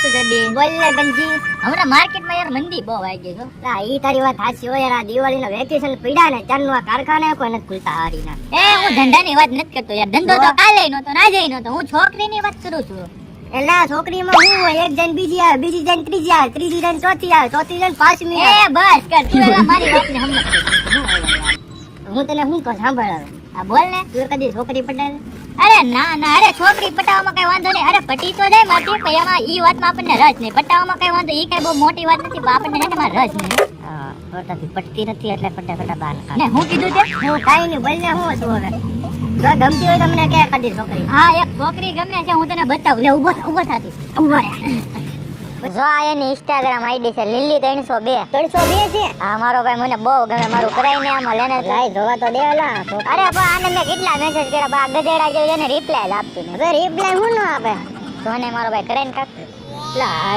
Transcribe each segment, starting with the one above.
છું જડી. બોલ ને ગંજી. હમણાં માર્કેટમાં યાર મંદી બહુ આવી ગઈ છે. ના ઈ તારી વાત સાચી હોય યાર. આ દિવાળીનો વેકેશન પડ્યા ને ચારનું આ કારખાને કોઈ નથી ખુલતા હારીના. હું ધંધાની વાત નથી કરતો યાર. ધંધો તો કાલે નહોતો ને આજે નહોતો. હું છોકરીની વાત કરું છું. એટલે આ છોકરીમાં હું હોય, એક જણ બીજી આવે, બીજી જણ ત્રીજી આવે, ત્રીજી જણ ચોથી આવે, ચોથી જણ પાંચમી આવે. બસ કર તું એલા મારી વાતને સમજ. હું તને શું કહું સાંભળ હવે. આ બોલ ને. તું કદી છોકરી પટાવે? અરે ના ના, અરે છોકરી પટાવવામાં કઈ વાંધો નહીં. અરે પટી તો જાય મારી, પણ એમાં ઈ વાતમાં આપણને રસ નહીં. પટાવવામાં કઈ વાંધો, ઈ કઈ બહુ મોટી વાત નથી, પણ આપણને છે ને એમાં રસ નહીં. હા, પોતાથી પટતી નથી એટલે ફટાફટ બહાર કાઢ. ને હું કીધું છે? હું કાઈ નહીં, બોલ ને હું છું હવે. જો ગમતી હોય તમને કે કદી છોકરી. હા, એક છોકરી ગમે છે, હું તને બતાવું. લે ઊભો થાતી. ઊભો રહે. જો આ એની ઇન્સ્ટાગ્રામ આઈડી છે લીલી 302. 302 છે? હા, મારો ભાઈ મને બહુ ગમે. મારું કરાઈને આમાં લેને લાઈ જોવા તો દેલા. અરે પણ આને મેં કેટલા મેસેજ કર્યા, બા ગધેડા જેવું એને રિપ્લાય જ આપતું ને. હવે રિપ્લાય હું ન આપે? જોને મારો ભાઈ કરાઈને કાક.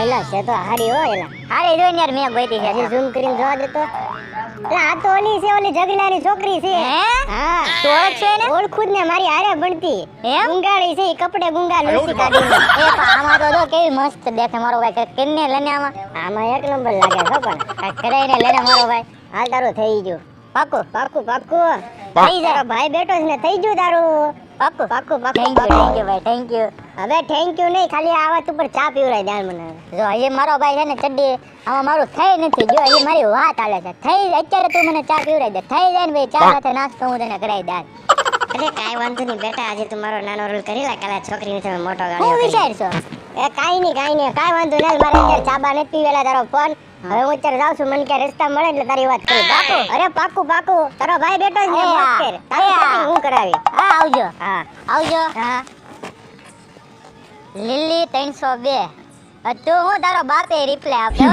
એલા છે તો હારી હો. એલા હારી જોઈને યાર મેં ગોઈતી છે. હજી ઝૂમ કરીને જોવા દે તો. આ તો ઓલી છે, ઓલી જગલાની છોકરી છે. હા, તો છે ને ઓળખું જ ને, મારી હારે ભણતી. ગુંગાળી છે, કપડે ગુંગા લૂસી કાઢીને. એ પણ આમાં તો જો કેવી મસ્ત દેખે મારો ભાઈ. કેને લેને આમાં એક નંબર લાગે છો. પણ કરાઈને લેને મારો ભાઈ. હાલ તારું થઈ ગયું. પાકું પાકું પાકું થઈ જાય. ભાઈ બેઠો છે ને, થઈ ગયું તારું. પાકું પાકું પાકું. થેન્ક યુ ભાઈ, થેન્ક યુ. હવે થેન્ક યુ નહીં, ખાલી આ વાત ઉપર ચા પીવરાય દાલ મને. જો એ મારો ભાઈ છે ને ચડ્ડી, આમાં મારું થઈ નથી. જો એ મારી વાત હાલે છે. થઈ અત્યારે તું મને ચા પીવરાય દે. થઈ જાય ને ભાઈ, ચા સાથે નાસ્તો હું તને કરાવી દાલ. અરે કાઈ વાંધો નહીં બેટા, આજે તું મારો નાનો રોલ કરી લે. કાલે છોકરીને તમે મોટો ગાળ્યો. હું વિચારશો? એ કાઈ નહીં કાઈ વાંધો નહીં. મારે અત્યારે ચા નથી પીવેલા તારો ફોન. હવે હું અત્યારે જાઉં છું. મને ક્યાં રસ્તા મળે એટલે તારી વાત કરું. પાકું? અરે પાકું પાકું. તારો ભાઈ બેઠો છે ને, વાત કર. તારી હું કરાવી. હા આવજો. હા આવજો. હા લીલી 302. તું હું તારો બાપે રિપ્લાય આપ્યો.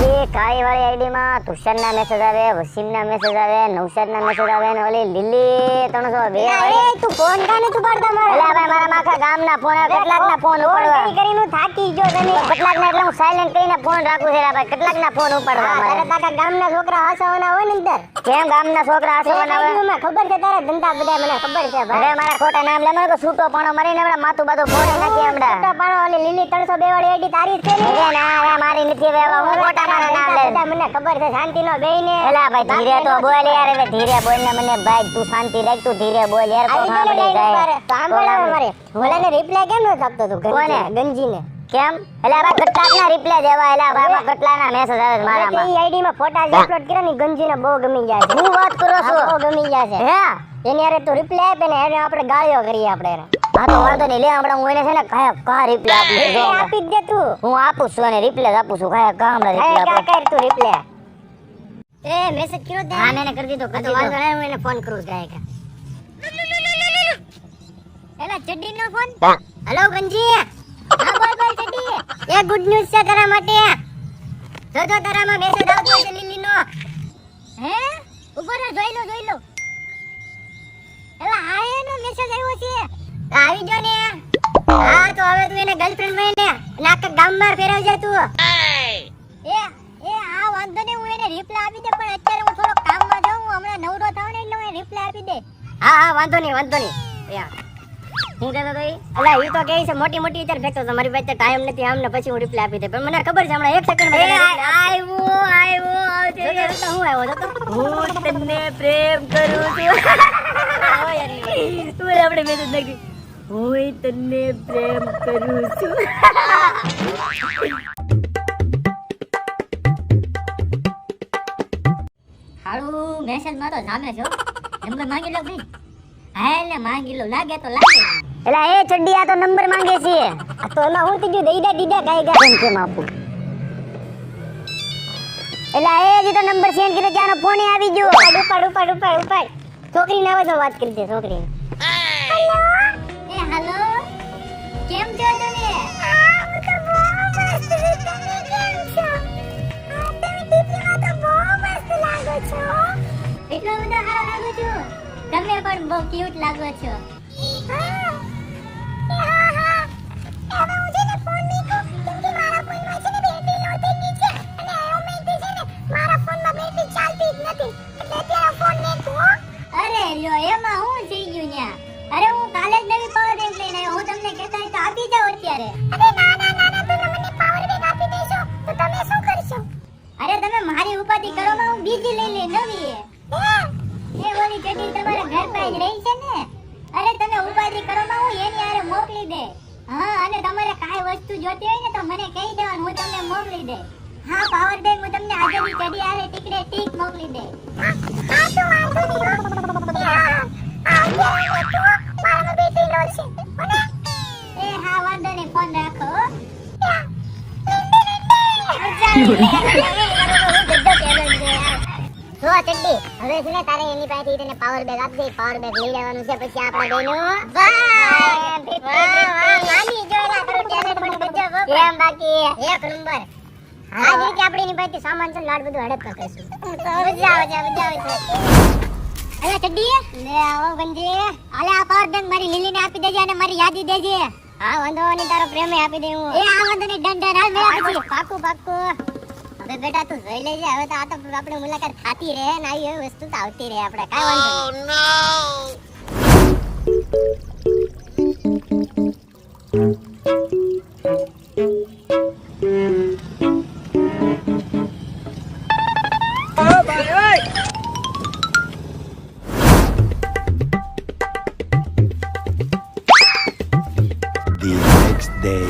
ઓલી કાઈ વાળી આઈડી માં તુષારના મેસેજ આવે, વસીમના મેસેજ આવે, નૌશાદના મેસેજ આવે ને ઓલી લીલી 302. અરે તું ફોન કાને તું પાડતા મારે? એલા ભાઈ મારા માખા ગામના ફોન આવે, કેટલાકના ફોન ઉપાડવા. કરીને થાકી ગયો તને. કેટલાકના એટલે હું સાયલેન્ટ કરીને ફોન રાખું છે ભાઈ. કેટલાકના ફોન ઉપાડવા મારે. અરે તારા ગામના છોકરા હસાવવાના હોય ને અંદર. કેમ ગામના છોકરા હસાવવાના હોય? મને ખબર છે તારા ધંધા બધા, મને ખબર છે ભાઈ. અરે મારા ખોટા નામ લેમાં તો છૂટો પાણો મારીને હમણાં માથું બાથું ફોડી નાખી હમણાં. છૂટો પાણો ઓલી લીલી 302 વાળી આઈડી તારી છે ને? અરે ના મારી નથી વેવા. હું ખોટા મારા નામ લે. મને ખબર છે શાંતિનો બેઈને. એલા ભાઈ ધીરે તો બોલ યાર. હવે ધીરે બોલ ને મને ભાઈ. તું શાંતિ રાખ, તું ધીરે બોલ યાર. તો સાંભળી જાય. સાંભળવા મારે. ઓલાને રિપ્લાય કેમ ન આપતો તું? કોને? ગંજીને. કેમ? એલા ભાઈ કેટલાકના રિપ્લાય દેવા. એલા ભાઈ કેટલાના મેસેજ આવે મારામાં. ઈ આઈડી માં ફોટા અપલોડ કર્યા ની ગંજીને બહુ ગમી જાય છે. હું વાત કરો છો? બહુ ગમી જાય છે. હે એની હારે તું રિપ્લાય આપે ને એને આપણે ગાળ્યો કરીએ આપણે. હા તો વાંધો નહીં. લે હમણાં હું એને છે ને કા રિપ્લાય આપું. આપી જ દે તું. હું આપું છું અને રિપ્લાય આપું છું. કા હમણાં રિપ્લાય આપું. કર તું રિપ્લાય. એ મેસેજ કર્યો તે? હા મેને કરી દીધો. કતો વાંધો નહીં, હું એને ફોન કરું ડાયરેક્ટ. એલા ચડ્ડી નો ફોન. હેલો ગંજી. હા બોલ બોલ ચડ્ડી. એ ગુડ ન્યૂઝ છે તારા માટે. જો તારામાં મેસેજ આવતો છે લીલી નો. હે ઉપર જોઈ લો. એલા આ એનો મેસેજ આવ્યો છે. આવી જો ને. હા તો હવે તું એને ગર્લફ્રેન્ડ બને ને આખા ગામમાં ફેરવી જા તું. એ આ વાંધો ને, હું એને રિપ્લાય આપી દે. પણ અત્યારે હું થોડો કામમાં જાઉં. હમણાં નવરો થાવ ને એટલે હું રિપ્લાય આપી દે. હા વાંધો નહીં. હું કહેતો તો અલા ઈ તો કહે છે મોટી અત્યારે ફેંકતો તો. મારી પાસે ટાઈમ નથી આમ ને પછી હું રિપ્લાય આપી દે. પણ મને ખબર છે હમણાં 1 સેકન્ડમાં આવ્યો તો હું આવ્યો તો હું તને પ્રેમ કરું છું. તું આપણે મેસેજ નાખી. હું તને પ્રેમ કરું છું. હારું મેસેજ માં તો સામે છો. નંબર માંગી લો ભાઈ. હા એટલે માંગી લો. લાગે તો લાગે. એલા એ ચડ્ડી આ તો નંબર માંગે છે. આ તો એમાં હું કીધું દીદા કાઈ કેમ આપું. એલા એ જે તો નંબર સેન્ડ કર્યો ત્યાંનો ફોન આવી ગયો. ઉપાડ. છોકરીને આવે તો વાત કરી દે. છોકરીને. હેલો. હેલો. કેમ છો તમે? હું તો બહુ મસ્ત છું. તમે કેમ છો? તમે ડીપીમાં તો બહુ મસ્ત લાગો છો. એટલો બધો સારો લાગો છો. તમે પણ બહુ ક્યુટ લાગો છો. હા. હવે હું જેને ફોન મૂકો કેમ કે મારા ફોનમાં છે ને બેટરી લો થઈ ગઈ છે અને ઓમેન્ટી છે ને મારા ફોનમાં બેટરી ચાલતી જ નથી. એટલે અત્યારે ફોન મૂકો. અરે લ્યો એમાં હું થઈ ગયું ન્યા. અરે હું કાલે જ નવી પાવર બેંક લઈને આવ્યો. હું તમને કહેતા તો આપી જાવ અત્યારે. અરે ના તમે બીજી લઈ લે નવી એ ઓલી ચડી તમારા ઘર પાસે જ રહી છે ને અરે તમે ઉપાધિ કરો માં હું એની હારે મોકલી દે હા અને તમારે કાઈ વસ્તુ જોતી હોય ને તો મને કહી દેવાનું હું તમને મોકલી દે હા પાવર બેંક હું તમને આજની ચડી હારે ટીકડે ટીક મોકલી દે આ તો વાંધો નહીં મારા બેટી લો છે એ હા વાંધો નહીં ફોન રાખો જો ચડ્ડી હવે છે ને તારે એની પાસેથી તને પાવર બેગ આપી દે પાવર બેગ લઈ લેવાનું છે પછી આપણે બેનો વાહ નાની જોયેલા તારું ટેલેન્ટ પણ ગજબ કેમ બાકી એક નંબર આજ રીતે આપણે એની પાસેથી સામાન છે લાડ બધું હડપ કરશું મજા આવે છે અરે ચડ્ડી લે આવો ગંજી આલે આ પાવર બેગ મારી લીલીને આપી દેજે અને મારી યાદી દેજે હા વાંધો નહીં તારો પ્રેમે આપી દે હું એ આ વાંધો નહીં ડન હાલ મેં પછી પાકું હવે બેટા તું જોઈ લેજે હવે તો આ તો આપણે મુલાકાત થાતી રહે ને આવી એવી વસ્તુ તો આવતી રહે આપણે કાઈ વાંધો The next day.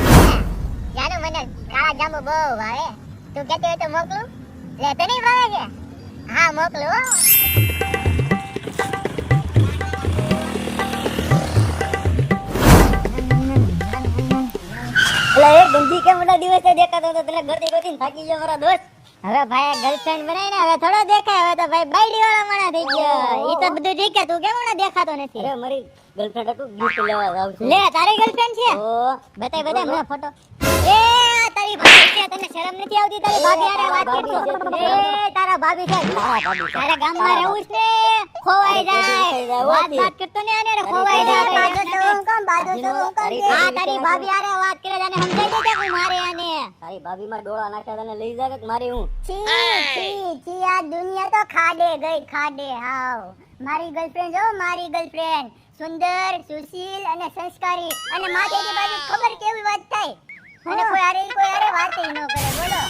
જાનુ મને કાળા જાંબુ બહુ ભાવે તું કહેતી હોય તો મોકલું લે તને નહીં ભાવે છે હા મોકલું હો. એટલે એ ગંજી કે મોટા દિવસે દેખાતો તો તને ગોતી ગોતીને થાકી ગયો મારા દોસ્ત હવે ભાઈ ગર્લફ્રેન્ડ બનાવી ને હવે થોડો દેખાય હવે તો ભાઈ બાયડી વાળા માણા થઈ ગયો ઈ તો બધું ઠીક છે તું કેમ મને દેખાતો નથી અરે મારી ગર્લફ્રેન્ડ હતું ગિફ્ટ લેવા જાવ છું લે તારી ગર્લફ્રેન્ડ છે ઓ બતાય મને ફોટો એ આ તારી ભાભી છે તને શરમ નથી આવતી તારી ભાભી હારે વાત કરતો એ તારા ભાભી છે તારા ગામમાં રહેવું છે ને ખોવાઈ જાય વાત કરતો ને આને ખોવાઈ જાય હા તારી ભાભી હારે વાત કરે જાને સમજાઈ દે કે મારે આને તારી ભાભી માં ડોળા નાખ્યા તને લઈ જાય કે મારી હું છી આ દુનિયા તો ખાડે ગઈ ખાડે હાવ મારી ગર્લફ્રેન્ડ જો મારી ગર્લફ્રેન્ડ સુંદર સુશીલ અને સંસ્કારી અને માથેથી બાજુ ખબર કેવી વાત થાય અને કોઈ હારે વાત ન કરે બોલો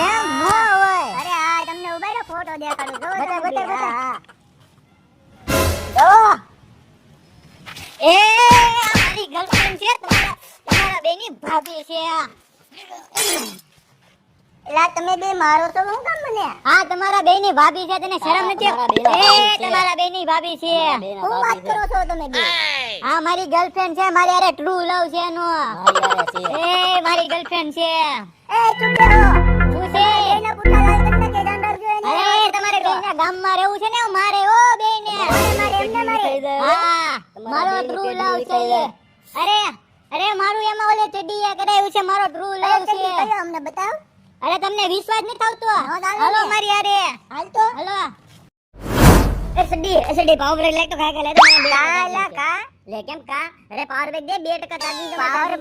એમ ન હોય અરે આ તમને ઉભારો ફોટો દેખાડું જો બતા એ આ મારી ગર્લફ્રેન્ડ છે તમારા બેની ભાભી છે એલા તમે બે મારો તો હું કામ મને હા તમારા બેની ભાભી છે તને શરમ નથી એ તમારા બેની ભાભી છે હું વાત કરો છો તમે બે હા મારી ગર્લફ્રેન્ડ છે મારી અરે ટ્રુ લવ છે એનો એ મારી ગર્લફ્રેન્ડ છે એ ચૂપ રહો શું છે એના પુઠા લાલ તમને કે જાણ રાખજો એને અરે તમારે બેનના ગામમાં રહેવું છે ને મારે ઓ બેને મારે એમને મારે હા મારો ટ્રુ લવ છે એ. અરે મારું એમાં ઓલે ચડીયા કરાયું છે મારો ટ્રુ લવ છે કયો અમને બતાવ અરે તમને વિશ્વાસ નથી આવતો ચાલો હાલો ને. મારી હારે હાલ તો હાલો એસડી પાવર બ્રેક લે તો ખાય લે તો મને બે કાલા કા લે કેમ કા અરે પાવર બ્રેક દે 2% ચાર્જિંગ તો પાવર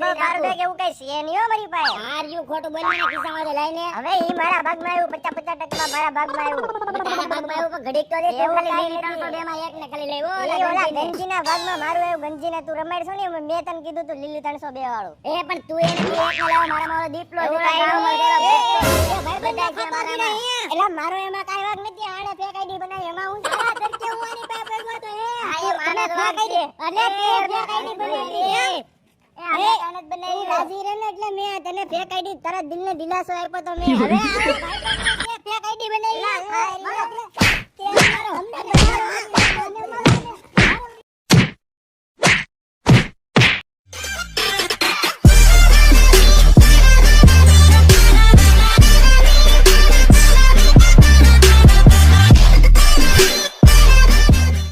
બેગ એવું કઈ છે નહીં હો મારી પાસે આર યુ ખોટું બોલીને ખિસ્સામાં લઈને હવે ઈ મારા ભાગમાં આવ્યું 50% મારા ભાગમાં આવ્યું તારા ભાગમાં આવ્યું પણ ઘડીક તો દે એવું ખાલી કાંઈ લઈને નથી. 302 માં એક ને ખાલી લેવો એ ઓલા ગંજીના ભાગમાં મારું આવ્યું ગંજીને તું રમાડ છો ને મેં તને કીધું તું લીલી 302 વાળું એ પણ તું એને એક ને લાવ મારા મારો દીપલો એવું છે કાંઈ તારા નહીં. ભાઈ બધા છે મારા એલા મારો એમાં કાઈ વાગ નથી આને ફેક આઈડી બનાવી એમાં હું આ તરકે હું આની પાસે પડતો હે હા, એ મારે તો ફેક વાંચી. અને તે ફેક આઈડી બનાવી એ આને કાને જ બનાવી રાજી રહે ને એટલે મેં તને ફેક આઈડી તારા દિલને દિલાસો આપ્યો તો મેં હવે ફેક આઈડી બનાવી હા